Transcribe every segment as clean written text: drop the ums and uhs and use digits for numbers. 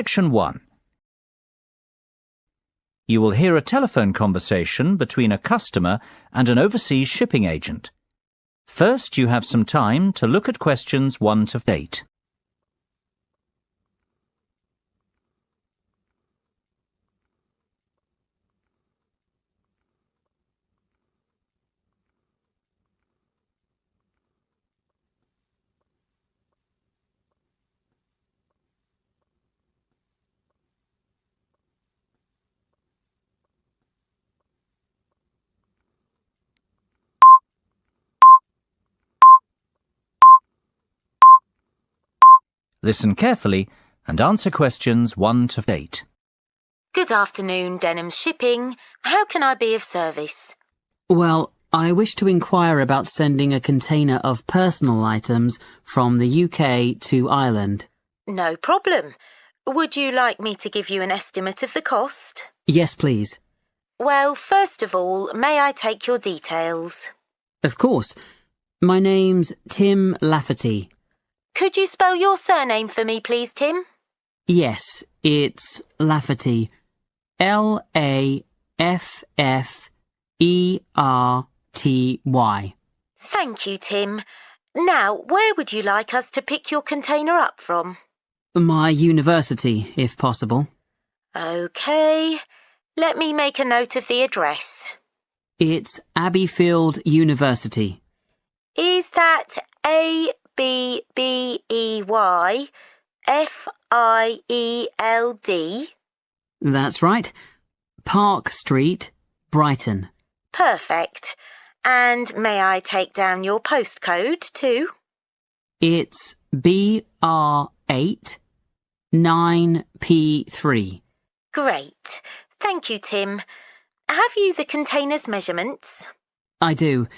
Section 1. You will hear a telephone conversation between a customer and an overseas shipping agent. First, you have some time to look at questions 1 to 8. Listen carefully and answer questions 1 to 8. Good afternoon, Denham's Shipping. How can I be of service? Well, I wish to inquire about sending a container of personal items from the UK to Ireland. No problem. Would you like me to give you an estimate of the cost? Yes, please. Well, first of all, may I take your details? Of course. My name's Tim Lafferty. Could you spell your surname for me, please, Tim? Yes, it's Lafferty. L-A-F-F-E-R-T-Y. Thank you, Tim. Now, where would you like us to pick your container up from? My university, if possible. OK. Let me make a note of the address. It's Abbeyfield University. Is that Abbeyfield? That's right. Park Street, Brighton. Perfect. And may I take down your postcode too? It's BR8 9P3. Great. Thank you, Tim. Have you the container's measurements? I do.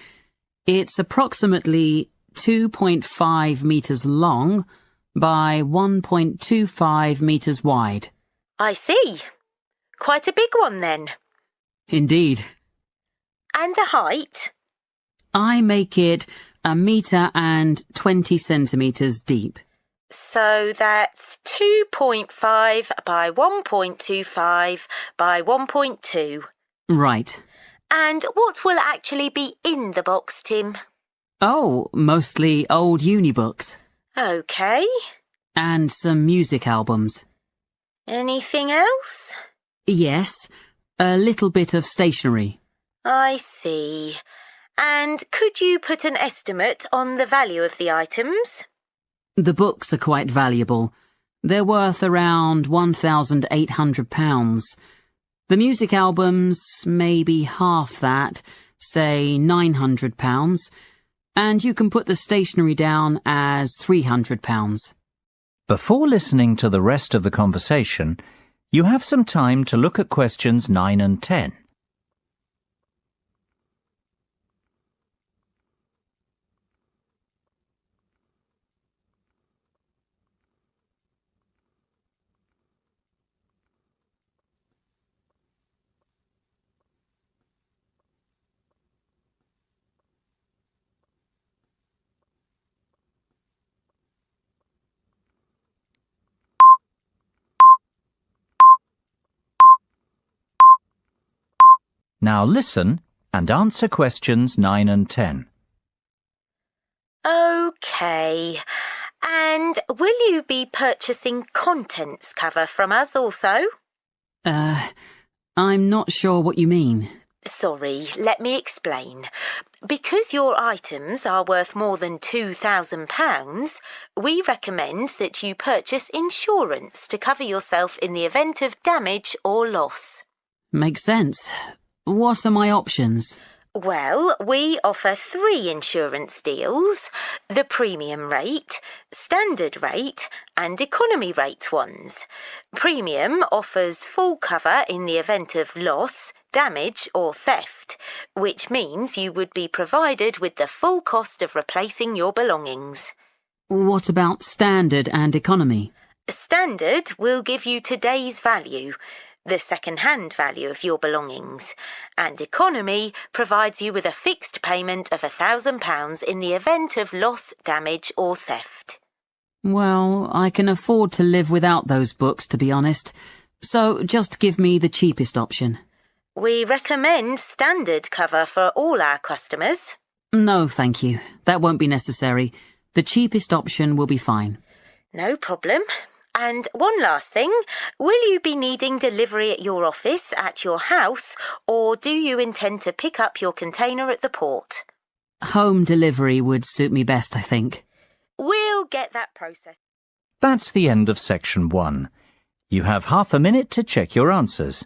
It's approximately 2.5 metres long by 1.25 metres wide. I see. Quite a big one then. Indeed. And the height? I make it 1.20 metres deep. So that's 2.5 by 1.25 by 1.2. Right. And what will actually be in the box, Tim? Oh, mostly old uni books. OK. And some music albums. Anything else? Yes, a little bit of stationery. I see. And could you put an estimate on the value of the items? The books are quite valuable. They're worth around £1,800. The music albums, maybe half that, say £900. And you can put the stationery down as £300. Before listening to the rest of the conversation, you have some time to look at questions 9 and 10. Now listen and answer questions 9 and 10. OK. And will you be purchasing contents cover from us also? I'm not sure what you mean. Sorry, let me explain. Because your items are worth more than £2,000, we recommend that you purchase insurance to cover yourself in the event of damage or loss. Makes sense. What are my options? Well, we offer 3 insurance deals: the premium rate, standard rate, and economy rate ones. Premium offers full cover in the event of loss, damage or theft, which means you would be provided with the full cost of replacing your belongings. What about standard and economy? Standard will give you today's value, the second-hand value of your belongings, and economy provides you with a fixed payment of £1,000 in the event of loss, damage or theft. Well, I can afford to live without those books, to be honest. So just give me the cheapest option. We recommend standard cover for all our customers. No, thank you. That won't be necessary. The cheapest option will be fine. No problem. And one last thing, will you be needing delivery at your office, at your house, or do you intend to pick up your container at the port? Home delivery would suit me best, I think. We'll get that process. That's the end of section 1. You have half a minute to check your answers.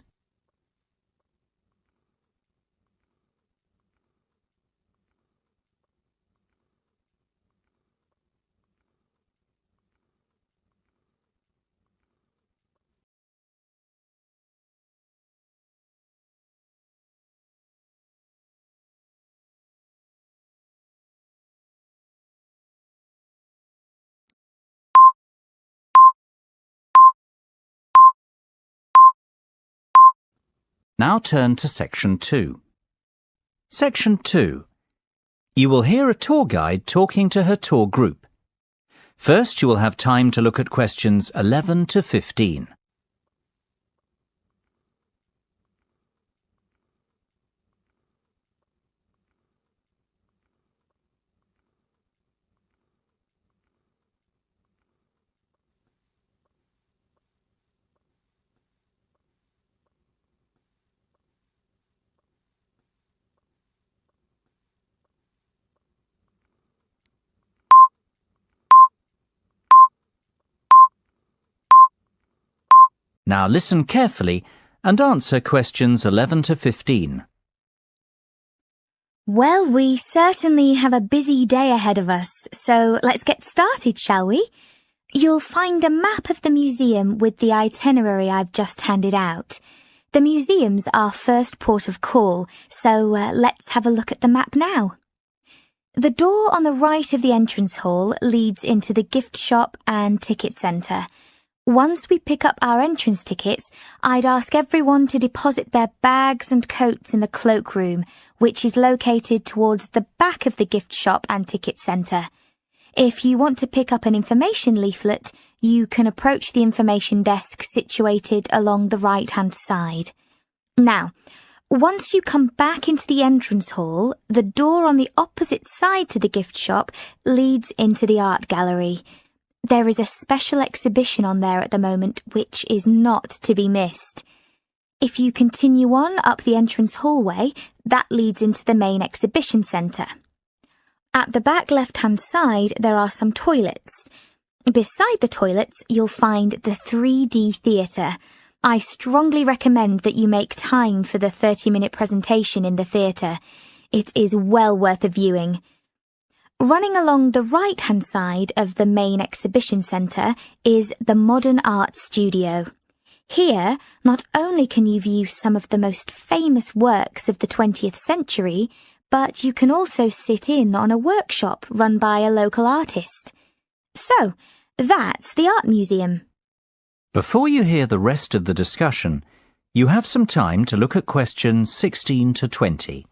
Now turn to section 2. Section 2. You will hear a tour guide talking to her tour group. First, you will have time to look at questions 11 to 15. Now listen carefully and answer questions 11 to 15. Well, we certainly have a busy day ahead of us, so let's get started, shall we? You'll find a map of the museum with the itinerary I've just handed out. The museum's our first port of call, so let's have a look at the map now. The door on the right of the entrance hall leads into the gift shop and ticket centre. Once we pick up our entrance tickets, I'd ask everyone to deposit their bags and coats in the cloakroom, which is located towards the back of the gift shop and ticket centre. If you want to pick up an information leaflet, you can approach the information desk situated along the right-hand side. Now, once you come back into the entrance hall, the door on the opposite side to the gift shop leads into the art gallery. There is a special exhibition on there at the moment which is not to be missed. If you continue on up the entrance hallway, that leads into the main exhibition centre. At the back left-hand side, there are some toilets. Beside the toilets, you'll find the 3D theatre. I strongly recommend that you make time for the 30-minute presentation in the theatre. It is well worth a viewing. Running along the right-hand side of the main exhibition centre is the Modern Art Studio. Here, not only can you view some of the most famous works of the 20th century, but you can also sit in on a workshop run by a local artist. So, that's the Art Museum. Before you hear the rest of the discussion, you have some time to look at questions 16 to 20.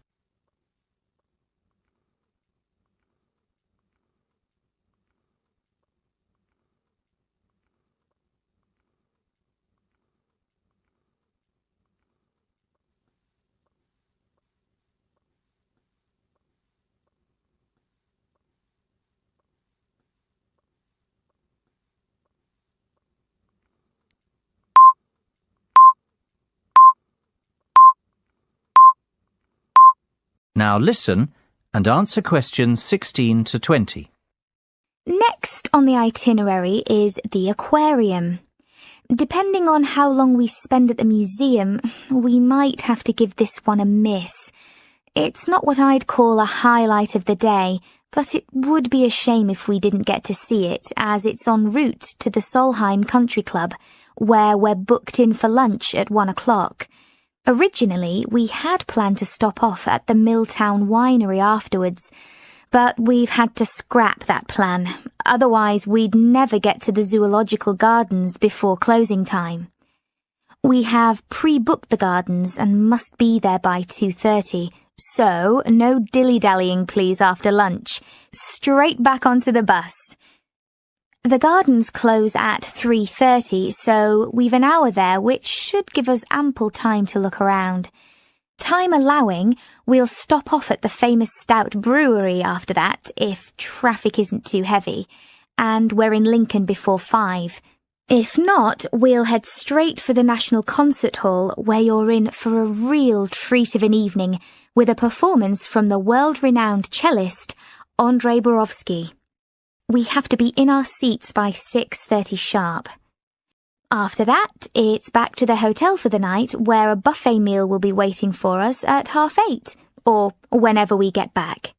Now listen and answer questions 16 to 20. Next on the itinerary is the aquarium. Depending on how long we spend at the museum, we might have to give this one a miss. It's not what I'd call a highlight of the day, but it would be a shame if we didn't get to see it, as it's en route to the Solheim Country Club, where we're booked in for lunch at 1 o'clock. Originally, we had planned to stop off at the Milltown Winery afterwards, but we've had to scrap that plan. Otherwise, we'd never get to the zoological gardens before closing time. We have pre-booked the gardens and must be there by 2:30, so no dilly-dallying please after lunch. Straight back onto the bus. The gardens close at 3:30, so we've an hour there, which should give us ample time to look around. Time allowing, we'll stop off at the famous Stout Brewery after that, if traffic isn't too heavy, and we're in Lincoln before 5. If not, we'll head straight for the National Concert Hall, where you're in for a real treat of an evening with a performance from the world-renowned cellist Andrei Borovsky. We have to be in our seats by 6:30 sharp. After that, it's back to the hotel for the night, where a buffet meal will be waiting for us at 8:30, or whenever we get back.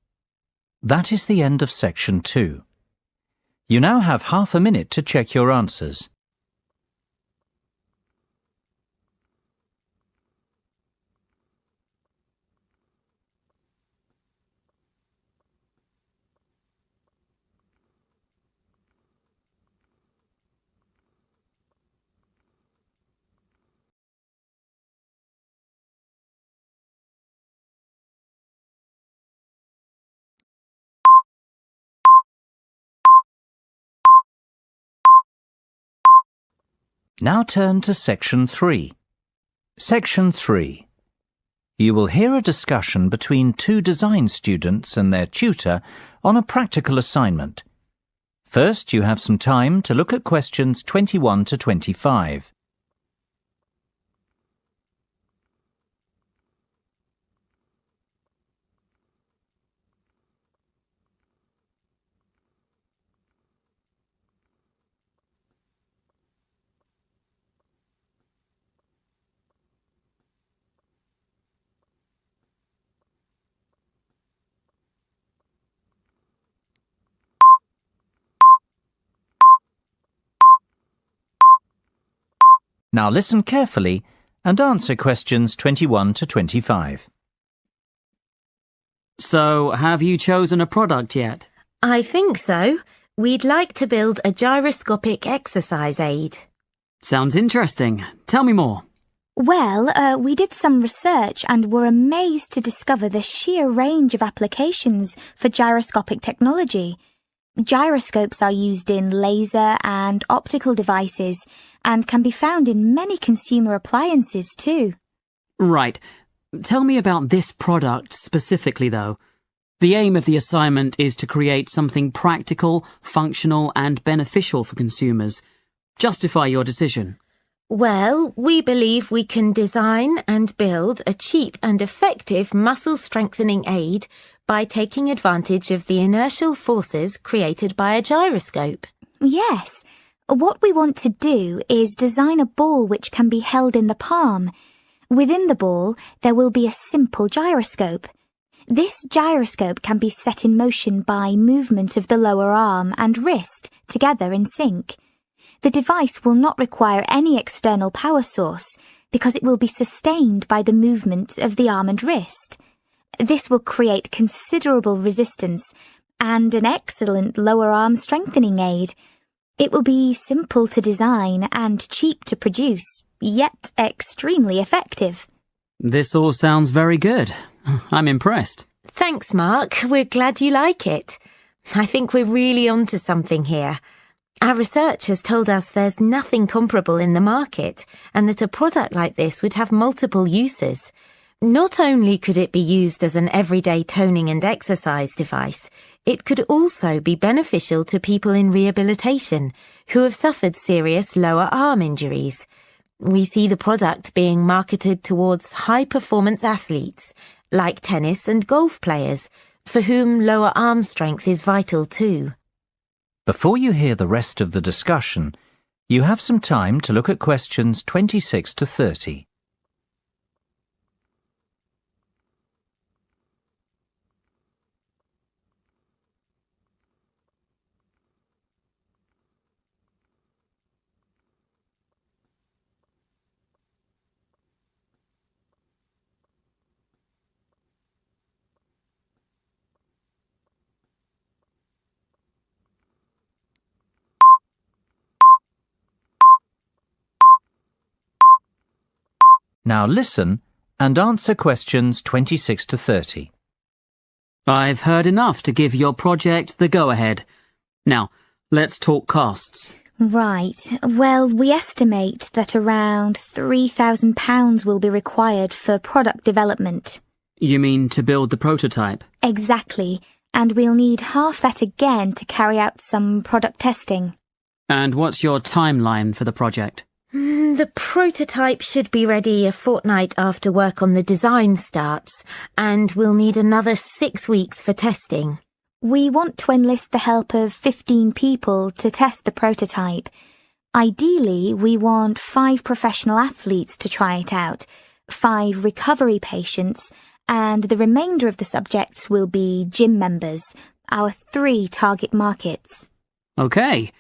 That is the end of section 2. You now have half a minute to check your answers. Now turn to Section 3. Section 3. You will hear a discussion between two design students and their tutor on a practical assignment. First, you have some time to look at questions 21 to 25. Now listen carefully and answer questions 21 to 25. So, have you chosen a product yet? I think so. We'd like to build a gyroscopic exercise aid. Sounds interesting. Tell me more. Well, we did some research and were amazed to discover the sheer range of applications for gyroscopic technology. Gyroscopes are used in laser and optical devices and can be found in many consumer appliances too. Right. Tell me about this product specifically, though. The aim of the assignment is to create something practical, functional, and beneficial for consumers. Justify your decision. Well, we believe we can design and build a cheap and effective muscle strengthening aid by taking advantage of the inertial forces created by a gyroscope. Yes. What we want to do is design a ball which can be held in the palm. Within the ball, there will be a simple gyroscope. This gyroscope can be set in motion by movement of the lower arm and wrist together in sync. The device will not require any external power source because it will be sustained by the movement of the arm and wrist. This will create considerable resistance and an excellent lower arm strengthening aid. It will be simple to design and cheap to produce, yet extremely effective. This all sounds very good. I'm impressed. Thanks, Mark. We're glad you like it. I think we're really onto something here. Our research has told us there's nothing comparable in the market and that a product like this would have multiple uses. Not only could it be used as an everyday toning and exercise device, it could also be beneficial to people in rehabilitation who have suffered serious lower arm injuries. We see the product being marketed towards high-performance athletes, like tennis and golf players, for whom lower arm strength is vital too. Before you hear the rest of the discussion, you have some time to look at questions 26 to 30. Now listen and answer questions 26 to 30. I've heard enough to give your project the go-ahead. Now, Let's talk costs. Right. Well, we estimate that around £3,000 will be required for product development. You mean to build the prototype? Exactly. And we'll need half that again to carry out some product testing. And what's your timeline for the project? The prototype should be ready a fortnight after work on the design starts, and we'll need another 6 weeks for testing. We want to enlist the help of 15 people to test the prototype. Ideally, we want 5 professional athletes to try it out, 5 recovery patients, and the remainder of the subjects will be gym members, our 3 target markets. Okay.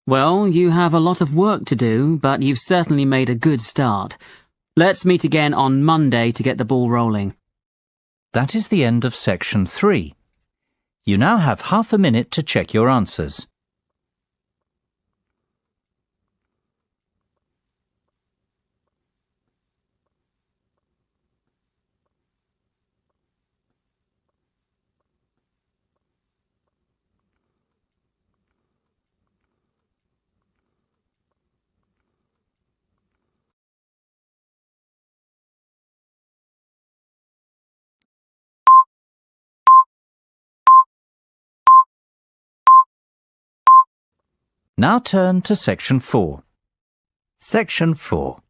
Well, you have a lot of work to do, but you've certainly made a good start. Let's meet again on Monday to get the ball rolling. That is the end of section 3. You now have half a minute to check your answers. Now turn to section 4. Section 4.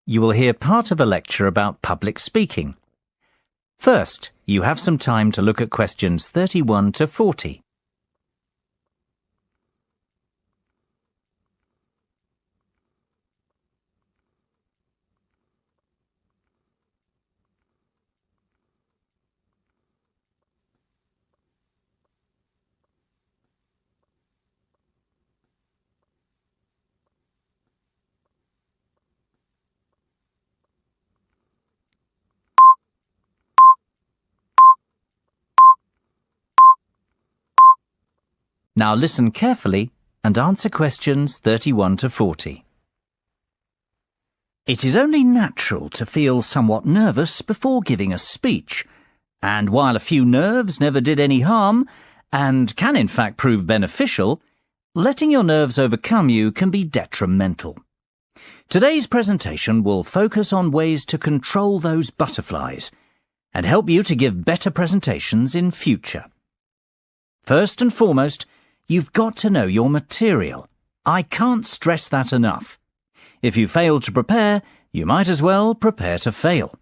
You will hear part of a lecture about public speaking. First, you have some time to look at questions 31 to 40. Now listen carefully and answer questions 31 to 40. It is only natural to feel somewhat nervous before giving a speech, and while a few nerves never did any harm, and can in fact prove beneficial, letting your nerves overcome you can be detrimental. Today's presentation will focus on ways to control those butterflies and help you to give better presentations in future. First and foremost, you've got to know your material. I can't stress that enough. If you fail to prepare, you might as well prepare to fail.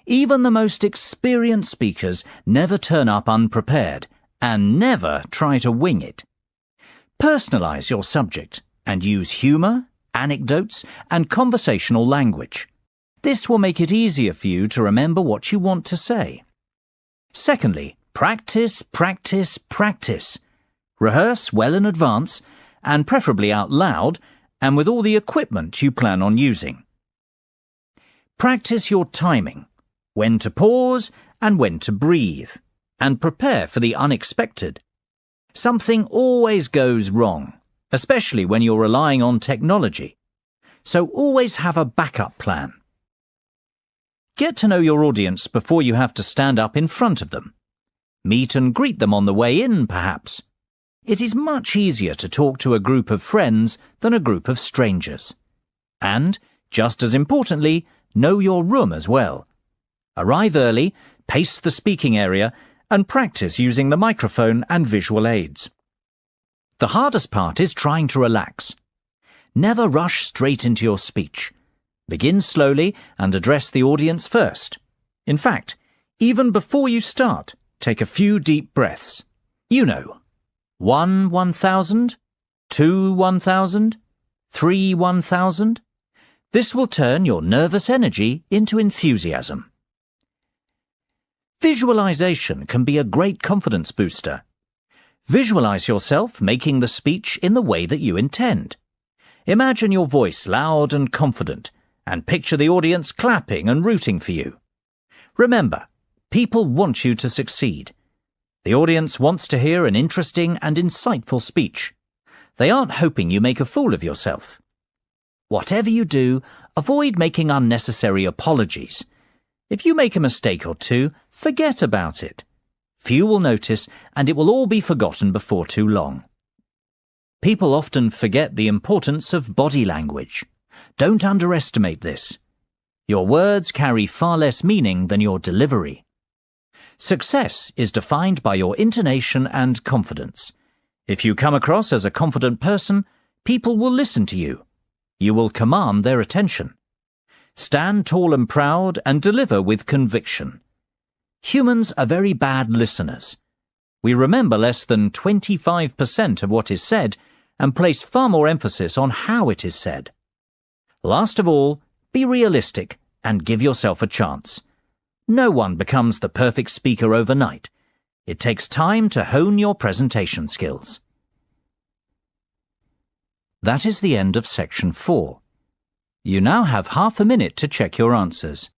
Even the most experienced speakers never turn up unprepared and never try to wing it. Personalize your subject and use humour, anecdotes, and conversational language. This will make it easier for you to remember what you want to say. Secondly, practice, practice, practice. Rehearse well in advance, and preferably out loud, and with all the equipment you plan on using. Practice your timing, when to pause and when to breathe, and prepare for the unexpected. Something always goes wrong, especially when you're relying on technology, so always have a backup plan. Get to know your audience before you have to stand up in front of them. Meet and greet them on the way in, perhaps. It is much easier to talk to a group of friends than a group of strangers. And, just as importantly, know your room as well. Arrive early, pace the speaking area, and practice using the microphone and visual aids. The hardest part is trying to relax. Never rush straight into your speech. Begin slowly and address the audience first. In fact, even before you start, take a few deep breaths. You know, 1 1,000, 2 1,000, 3 1,000. This will turn your nervous energy into enthusiasm. Visualization can be a great confidence booster. Visualize yourself making the speech in the way that you intend. Imagine your voice loud and confident, and picture the audience clapping and rooting for you. Remember, people want you to succeed. The audience wants to hear an interesting and insightful speech. They aren't hoping you make a fool of yourself. Whatever you do, avoid making unnecessary apologies. If you make a mistake or two, forget about it. Few will notice, and it will all be forgotten before too long. People often forget the importance of body language. Don't underestimate this. Your words carry far less meaning than your delivery. Success is defined by your intonation and confidence. If you come across as a confident person, people will listen to you. You will command their attention. Stand tall and proud and deliver with conviction. Humans are very bad listeners. We remember less than 25% of what is said and place far more emphasis on how it is said. Last of all, be realistic and give yourself a chance. No one becomes the perfect speaker overnight. It takes time to hone your presentation skills. That is the end of section 4. You now have half a minute to check your answers.